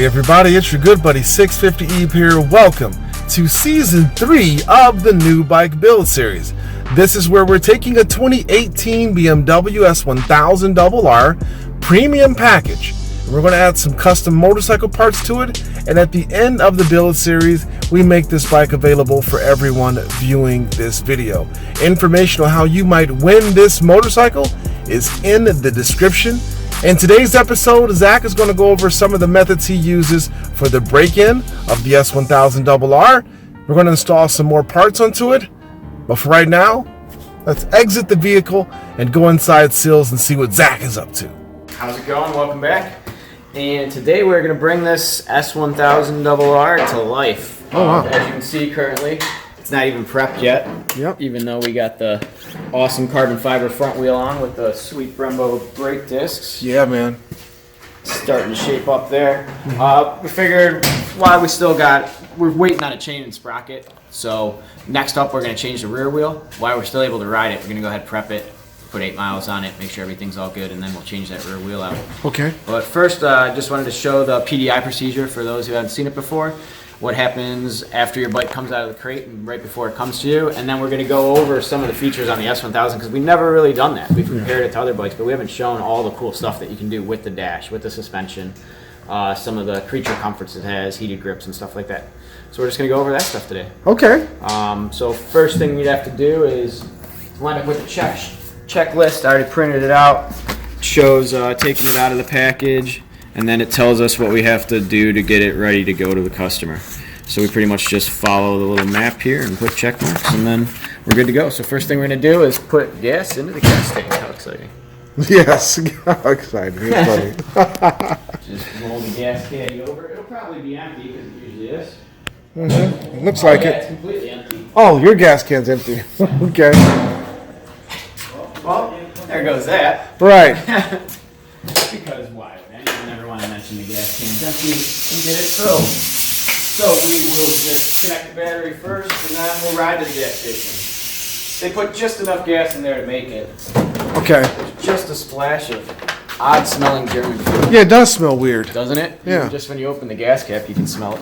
everybody, it's your good buddy 650 Eve here. Welcome to Season 3 of the New Bike Build Series. This is where we're taking a 2018 BMW S1000RR premium package. We're going to add some custom motorcycle parts to it, and at the end of the build series, we make this bike available for everyone viewing this video. Information on how you might win this motorcycle is in the description. In today's episode, Zack is going to go over some of the methods he uses for the break-in of the S1000RR. We're going to install some more parts onto it, but for right now, let's exit the vehicle and go inside Sills and see what Zack is up to. How's it going? Welcome back. And today we're going to bring this S1000RR to life. Oh, wow. As you can see currently, it's not even prepped yet. Yep. Even though we got the awesome carbon fiber front wheel on with the sweet Brembo brake discs. Yeah, man. Starting to shape up there. We figured while we're waiting on a chain and sprocket. So next up we're going to change the rear wheel. While we're still able to ride it, we're going to go ahead and prep it. Put 8 miles on it, make sure everything's all good, and then we'll change that rear wheel out. Okay. But first, I just wanted to show the Pdi procedure for those who haven't seen it before. What happens after your bike comes out of the crate and right before it comes to you. And then we're going to go over some of the features on the S1000 because we've never really done that. We've compared it to other bikes, but we haven't shown all the cool stuff that you can do with the dash, with the suspension, some of the creature comforts it has, heated grips and stuff like that. So we're just going to go over that stuff today. Okay. So first thing we'd have to do is wind up with the checklist. I already printed it out. It shows taking it out of the package, and then it tells us what we have to do to get it ready to go to the customer. So we pretty much just follow the little map here and put check marks, and then we're good to go. So first thing we're going to do is put gas into the gas tank. How exciting. Yes, how exciting. It's funny. Just roll the gas caddy over. It'll probably be empty because it usually is. Mm-hmm. Looks like yeah, it. It's completely empty. Oh, your gas can's empty. Okay. Well, there goes that. Right. Because why? Anyone never want to mention the gas can's empty and get it filled. So we will just connect the battery first, and then we'll ride to the gas station. They put just enough gas in there to make it. Okay. There's just a splash of odd-smelling German food. Yeah, it does smell weird. Doesn't it? Yeah. Even just when you open the gas cap, you can smell it.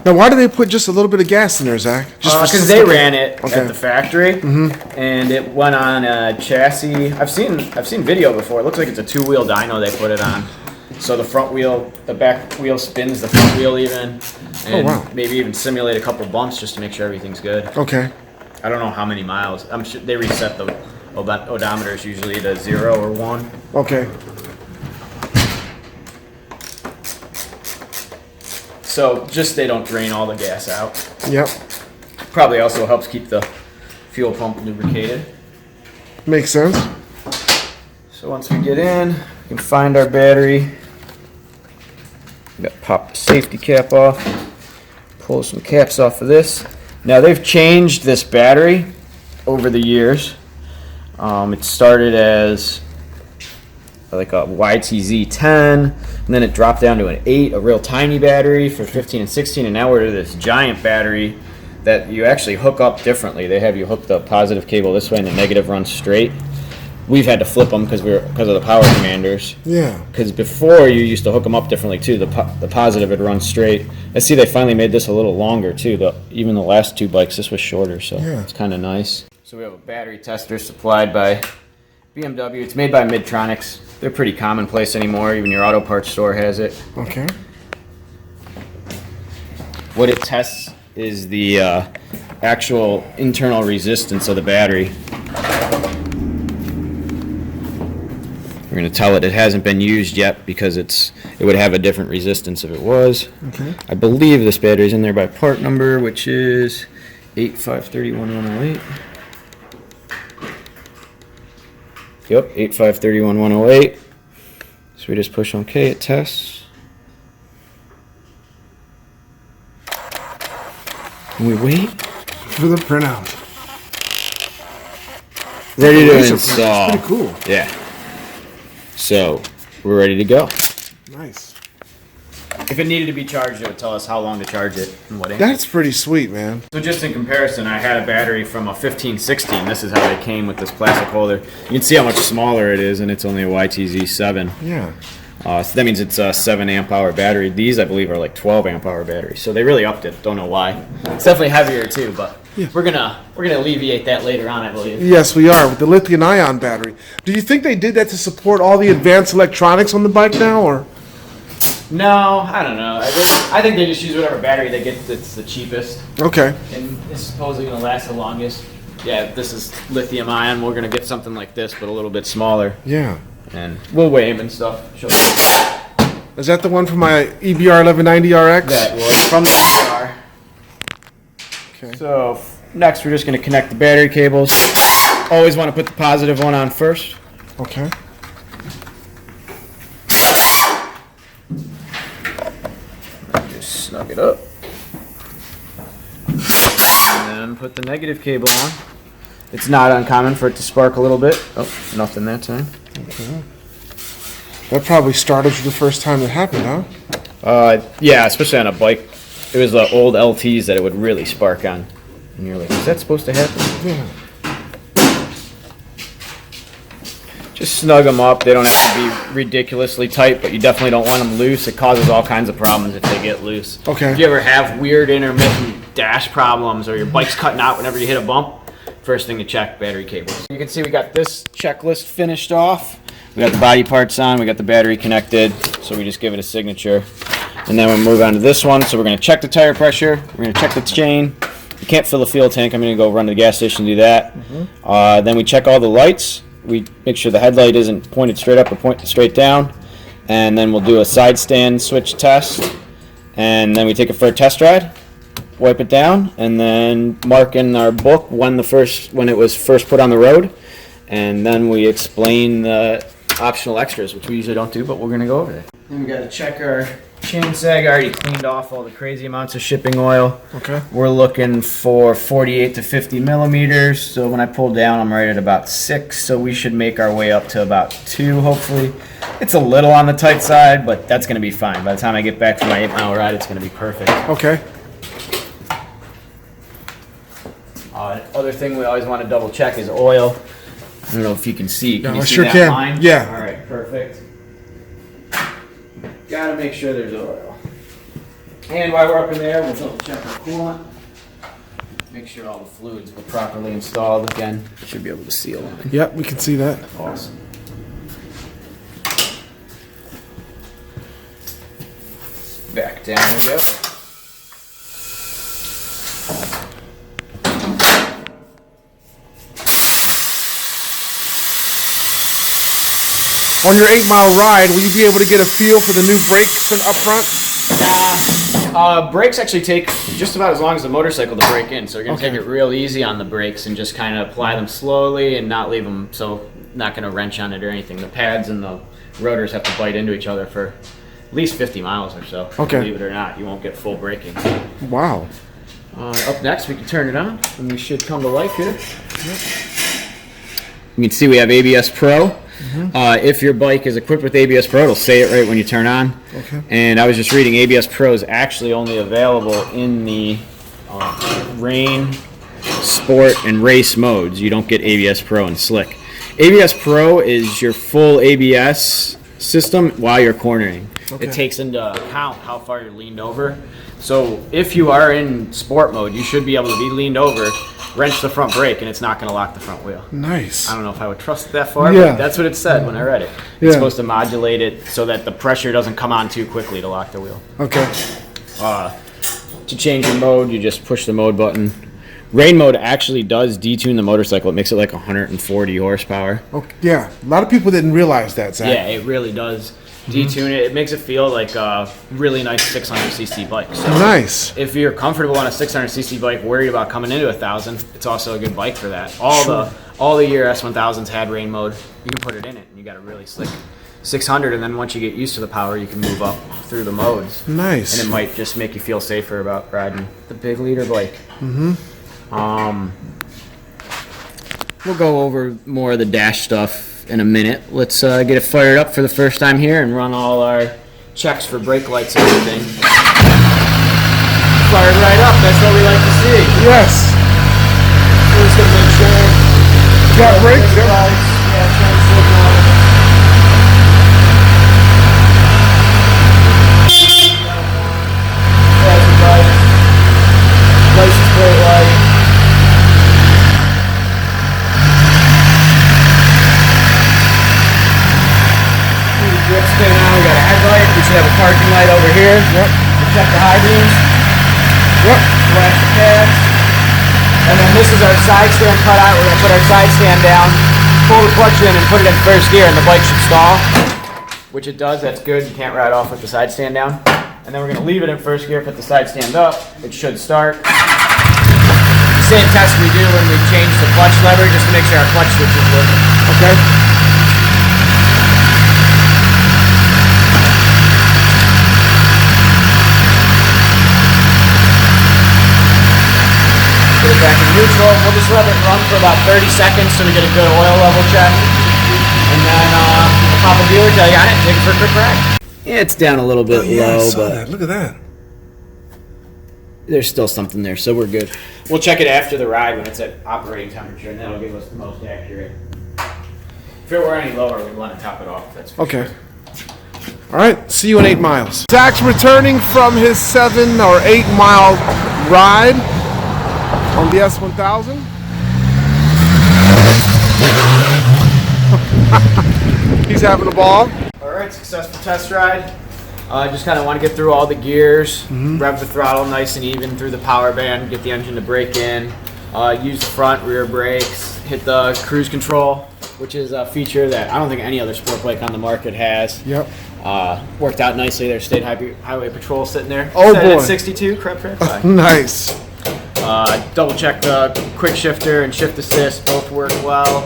Now, why do they put just a little bit of gas in there, Zack? Just because they ran it Okay. at the factory, and it went on a chassis. I've seen video before. It looks like it's a 2-wheel dyno they put it on. So the front wheel, the back wheel spins the front wheel even, and maybe even simulate a couple bumps just to make sure everything's good. Okay. I don't know how many miles. I'm sure they reset the odometers usually to 0 or 1. Okay. So just they don't drain all the gas out. Yep. Probably also helps keep the fuel pump lubricated. Makes sense. So once we get in, we can find our battery. We got to pop the safety cap off. Pull some caps off of this. Now they've changed this battery over the years. It started as like a YTZ10, and then it dropped down to an 8, a real tiny battery for 15 and 16, and now we're to this giant battery that you actually hook up differently. They have you hook the positive cable this way and the negative runs straight. We've had to flip them because of the power commanders. Yeah. Because before you used to hook them up differently too. The positive would run straight. I see they finally made this a little longer too. Even the last 2 bikes, this was shorter, so it's kind of nice. So we have a battery tester supplied by BMW. It's made by Midtronics. They're pretty commonplace anymore. Even your auto parts store has it. Okay. What it tests is the actual internal resistance of the battery. We're going to tell it hasn't been used yet because it would have a different resistance if it was. Okay. I believe this battery is in there by part number, which is 8531108. Yep, 8531108. So we just push OK, it tests. And we wait for the printout. Ready to install. That's pretty cool. Yeah. So we're ready to go. Nice. If it needed to be charged, it would tell us how long to charge it and what amp. That's pretty sweet, man. So just in comparison, I had a battery from a 1516. This is how they came with this plastic holder. You can see how much smaller it is, and it's only a YTZ7. Yeah. So that means it's a 7 amp hour battery. These, I believe, are like 12 amp hour batteries. So they really upped it. Don't know why. It's definitely heavier too, but we're gonna alleviate that later on, I believe. Yes, we are, with the lithium-ion battery. Do you think they did that to support all the advanced electronics on the bike now, or? No, I don't know. I think they just use whatever battery they get that's the cheapest. Okay. And it's supposedly going to last the longest. Yeah, this is lithium ion. We're going to get something like this, but a little bit smaller. Yeah. And we'll weigh them and stuff. Show you. Is that the one for my EBR 1190RX? That was from the car. Okay. So next we're just going to connect the battery cables. Always want to put the positive one on first. Okay. Just snug it up. And then put the negative cable on. It's not uncommon for it to spark a little bit. Oh, nothing that time. Okay. That probably started you the first time it happened, huh? Yeah, especially on a bike. It was the old LTs that it would really spark on. And you're like, is that supposed to happen? Yeah. Just snug them up. They don't have to be ridiculously tight, but you definitely don't want them loose. It causes all kinds of problems if they get loose. Okay. If you ever have weird intermittent dash problems or your bike's cutting out whenever you hit a bump, first thing to check, battery cables. You can see we got this checklist finished off. We got the body parts on, we got the battery connected, so we just give it a signature. And then we'll move on to this one. So we're going to check the tire pressure, we're going to check the chain. You can't fill the fuel tank, I'm going to go run to the gas station and do that. Then we check all the lights. We make sure the headlight isn't pointed straight up or pointed straight down. And then we'll do a side stand switch test. And then we take it for a test ride, wipe it down, and then mark in our book when it was first put on the road. And then we explain the optional extras, which we usually don't do, but we're going to go over there. Then we got to check our chain sag. I already cleaned off all the crazy amounts of shipping oil. Okay. We're looking for 48 to 50 millimeters. So when I pull down, I'm right at about 6. So we should make our way up to about 2, hopefully. It's a little on the tight side, but that's going to be fine. By the time I get back from my 8-mile ride, it's going to be perfect. Okay. Other thing we always want to double check is oil. I don't know if you can see. Can No, you I see sure that can. line? Yeah. All right, perfect. Gotta make sure there's oil. And while we're up in there, we'll double check our coolant. Make sure all the fluids were properly installed again. Should be able to see a line. Yep, we can see that. Awesome. Back down we go. On your 8-mile ride, will you be able to get a feel for the new brakes up front? Brakes actually take just about as long as the motorcycle to break in, so you're going to Okay. take it real easy on the brakes and just kind of apply them slowly and not leave them, so not going to wrench on it or anything. The pads and the rotors have to bite into each other for at least 50 miles or so. Okay. Believe it or not, you won't get full braking. Wow. Up next, we can turn it on, and we should come to life here. You can see we have ABS Pro. If your bike is equipped with ABS Pro, it'll say it right when you turn on. Okay. And I was just reading, ABS Pro is actually only available in the rain, sport, and race modes. You don't get ABS Pro and slick. ABS Pro is your full ABS system while you're cornering. Okay. It takes into account how far you're leaned over. So if you are in sport mode, you should be able to be leaned over, wrench the front brake, and it's not going to lock the front wheel. Nice. I don't know if I would trust it that far, Yeah. but that's what it said when I read it. Yeah. It's supposed to modulate it so that the pressure doesn't come on too quickly to lock the wheel. Okay. To change your mode, you just push the mode button. Rain mode actually does detune the motorcycle. It makes it like 140 horsepower. Okay. Yeah. A lot of people didn't realize that, Zach. Yeah, it really does detune it. It makes it feel like a really nice 600cc bike. So Nice. if you're comfortable on a 600cc bike, worried about coming into 1,000, it's also a good bike for that. All the year S1000s had rain mode. You can put it in it, and you got a really slick 600. And then once you get used to the power, you can move up through the modes. Nice. And it might just make you feel safer about riding the big leader bike. We'll go over more of the dash stuff in a minute. Let's get it fired up for the first time here and run all our checks for brake lights and everything. Fired right up, that's what we like to see. Yes. We're just gonna make sure. You got brakes? Brake Yep. lights, yeah, transfer gear. Yep. Check the high beams. Yep. Flash the pads. And then this is our side stand cutout. We're going to put our side stand down, pull the clutch in, and put it in first gear, and the bike should stall. Which it does. That's good. You can't ride off with the side stand down. And then we're going to leave it in first gear, put the side stand up. It should start. Same test we do when we change the clutch lever, just to make sure our clutch switch is working. Okay. Put it back in neutral. We'll just let it run for about 30 seconds so we get a good oil level check. And then we'll pop a dealer tell you on it and take it for a quick ride. Yeah, it's down a little bit I low, saw but that. Look at that. there's still something there, so we're good. We'll check it after the ride when it's at operating temperature, and that'll give us the most accurate. If it were any lower, we'd want to top it off. That's for Okay. sure. All right. See you in 8 miles. Zack's returning from his 7 or 8 mile ride on the S1000. He's having a ball. All right, successful test ride. Just kind of want to get through all the gears, rev the throttle nice and even through the power band, get the engine to brake in, use the front, rear brakes, hit the cruise control, which is a feature that I don't think any other sport bike on the market has. Yep. Worked out nicely. There's State Highway Patrol sitting there. Oh, Set boy. At 62, correct track five. Nice. Double check the quick shifter and shift assist, both work well.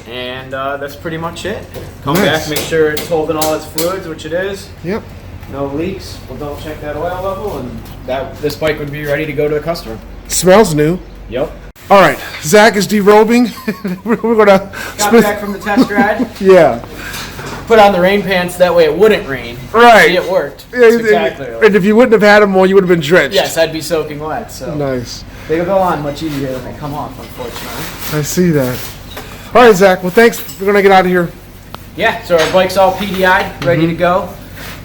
And that's pretty much it. Come Nice. back, make sure it's holding all its fluids, which it is. Yep. No leaks. We'll double check that oil level, and this bike would be ready to go to the customer. Smells new. Yep. All right. Zack is derobing. We're gonna. Got back from the test ride. Yeah. Put on the rain pants, that way it wouldn't rain. Right. See, it worked. Yeah, Spectacularly. and if you wouldn't have had them on, you would have been drenched. Yes, I'd be soaking wet. So Nice. they go on much easier than they come off, unfortunately. I see that. All right, Zack. Well, thanks. We're gonna get out of here. Yeah. So our bike's all PDI'd, ready to go.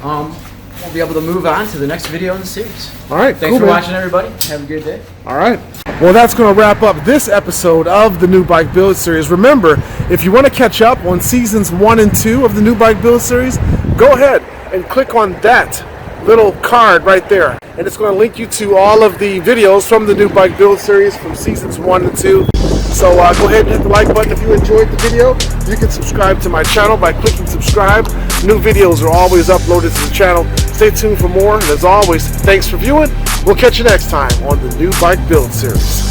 We'll be able to move on to the next video in the series. All right. Thanks cool, for man. watching, everybody. Have a good day. All right. Well, that's going to wrap up this episode of the New Bike Build Series. Remember, if you want to catch up on seasons 1 and 2 of the New Bike Build Series, go ahead and click on that little card right there. And it's going to link you to all of the videos from the New Bike Build Series from seasons 1 and 2. So go ahead and hit the like button if you enjoyed the video. You can subscribe to my channel by clicking subscribe. New videos are always uploaded to the channel. Stay tuned for more. And as always, thanks for viewing. We'll catch you next time on the New Bike Build Series.